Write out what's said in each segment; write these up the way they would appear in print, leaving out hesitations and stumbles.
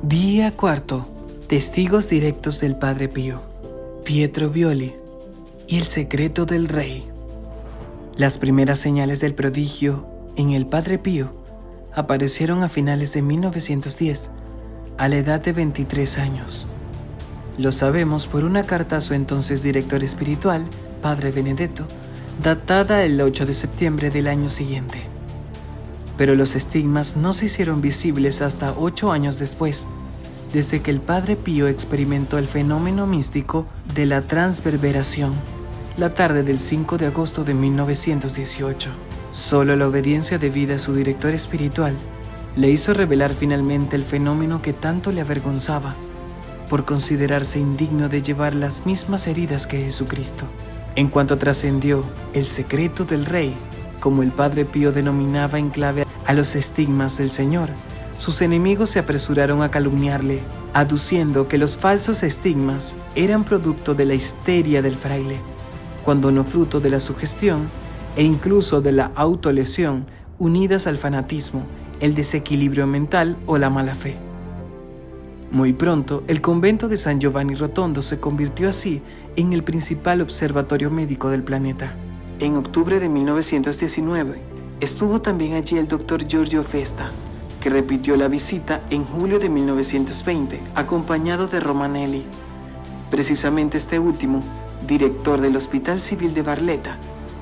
Día cuarto. Testigos directos del Padre Pío, Pietro Violi y el secreto del Rey. Las primeras señales del prodigio en el Padre Pío aparecieron a finales de 1910, a la edad de 23 años. Lo sabemos por una carta a su entonces director espiritual, Padre Benedetto, datada el 8 de septiembre del año siguiente. Pero los estigmas no se hicieron visibles hasta 8 años después, desde que el Padre Pío experimentó el fenómeno místico de la transverberación, la tarde del 5 de agosto de 1918. Solo la obediencia debida a su director espiritual le hizo revelar finalmente el fenómeno que tanto le avergonzaba, por considerarse indigno de llevar las mismas heridas que Jesucristo. En cuanto trascendió el secreto del Rey, como el Padre Pío denominaba en clave a los estigmas del Señor, sus enemigos se apresuraron a calumniarle, aduciendo que los falsos estigmas eran producto de la histeria del fraile, cuando no fruto de la sugestión e incluso de la autolesión unidas al fanatismo, el desequilibrio mental o la mala fe. Muy pronto, el convento de San Giovanni Rotondo se convirtió así en el principal observatorio médico del planeta. En octubre de 1919, estuvo también allí el doctor Giorgio Festa, que repitió la visita en julio de 1920, acompañado de Romanelli. Precisamente este último, director del Hospital Civil de Barletta,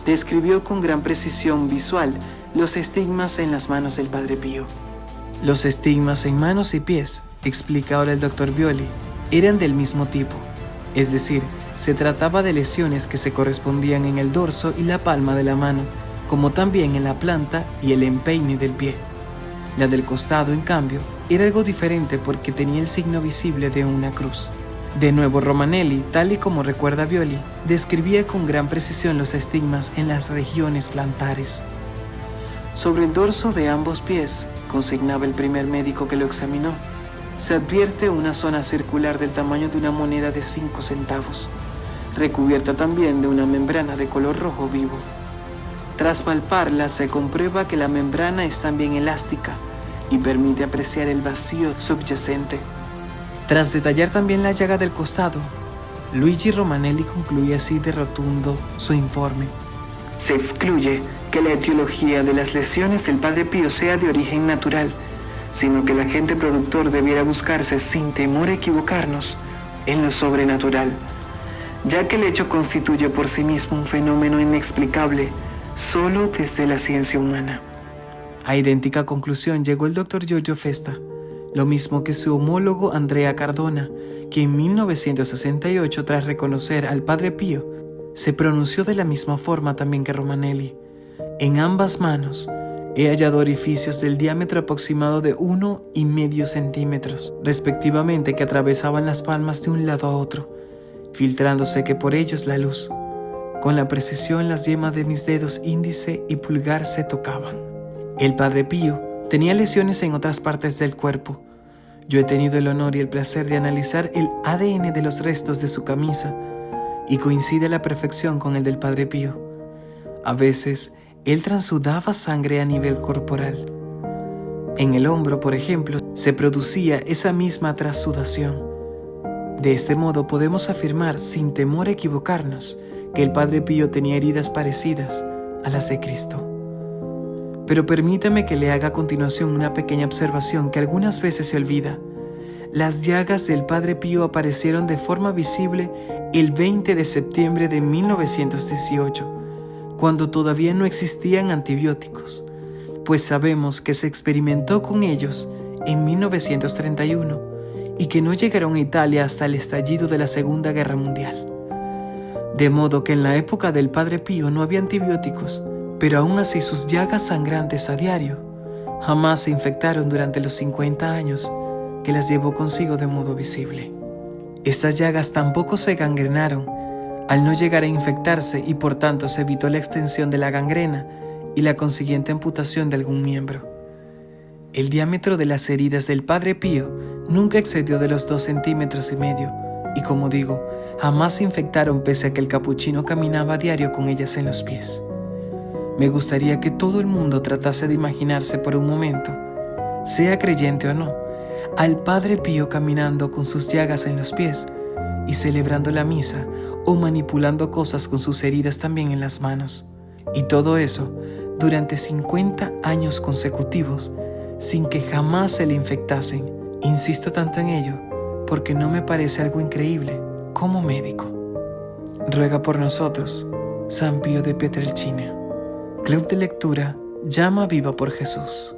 describió con gran precisión visual los estigmas en las manos del Padre Pío. Los estigmas en manos y pies, explica ahora el doctor Violi, eran del mismo tipo, es decir, se trataba de lesiones que se correspondían en el dorso y la palma de la mano, como también en la planta y el empeine del pie. La del costado, en cambio, era algo diferente porque tenía el signo visible de una cruz. De nuevo Romanelli, tal y como recuerda Violi, describía con gran precisión los estigmas en las regiones plantares. Sobre el dorso de ambos pies, consignaba el primer médico que lo examinó, se advierte una zona circular del tamaño de una moneda de 5 centavos, recubierta también de una membrana de color rojo vivo. Tras palparla se comprueba que la membrana es también elástica y permite apreciar el vacío subyacente. Tras detallar también la llaga del costado, Luigi Romanelli concluye así de rotundo su informe. Se excluye que la etiología de las lesiones del Padre Pío sea de origen natural, sino que el agente productor debiera buscarse sin temor a equivocarnos en lo sobrenatural, ya que el hecho constituye por sí mismo un fenómeno inexplicable solo desde la ciencia humana. A idéntica conclusión llegó el doctor Giorgio Festa, lo mismo que su homólogo Andrea Cardona, que en 1968, tras reconocer al Padre Pío, se pronunció de la misma forma también que Romanelli. En ambas manos he hallado orificios del diámetro aproximado de 1,5 centímetros, respectivamente, que atravesaban las palmas de un lado a otro, filtrándose que por ellos la luz. Con la precisión las yemas de mis dedos índice y pulgar se tocaban. El Padre Pío tenía lesiones en otras partes del cuerpo. Yo he tenido el honor y el placer de analizar el ADN de los restos de su camisa y coincide a la perfección con el del Padre Pío. A veces, él transudaba sangre a nivel corporal. En el hombro, por ejemplo, se producía esa misma transudación. De este modo podemos afirmar, sin temor a equivocarnos, que el Padre Pío tenía heridas parecidas a las de Cristo. Pero permítame que le haga a continuación una pequeña observación que algunas veces se olvida. Las llagas del Padre Pío aparecieron de forma visible el 20 de septiembre de 1918, cuando todavía no existían antibióticos, pues sabemos que se experimentó con ellos en 1931 y que no llegaron a Italia hasta el estallido de la Segunda Guerra Mundial. De modo que en la época del Padre Pío no había antibióticos, pero aún así sus llagas sangrantes a diario jamás se infectaron durante los 50 años que las llevó consigo de modo visible. Estas llagas tampoco se gangrenaron al no llegar a infectarse y por tanto se evitó la extensión de la gangrena y la consiguiente amputación de algún miembro. El diámetro de las heridas del Padre Pío nunca excedió de los 2,5 centímetros y, como digo, jamás se infectaron pese a que el capuchino caminaba a diario con ellas en los pies. Me gustaría que todo el mundo tratase de imaginarse por un momento, sea creyente o no, al Padre Pío caminando con sus llagas en los pies y celebrando la misa o manipulando cosas con sus heridas también en las manos. Y todo eso durante 50 años consecutivos sin que jamás se le infectasen. Insisto tanto en ello porque no me parece algo increíble como médico. Ruega por nosotros, San Pío de Pietrelcina. Club de Lectura Llama Viva por Jesús.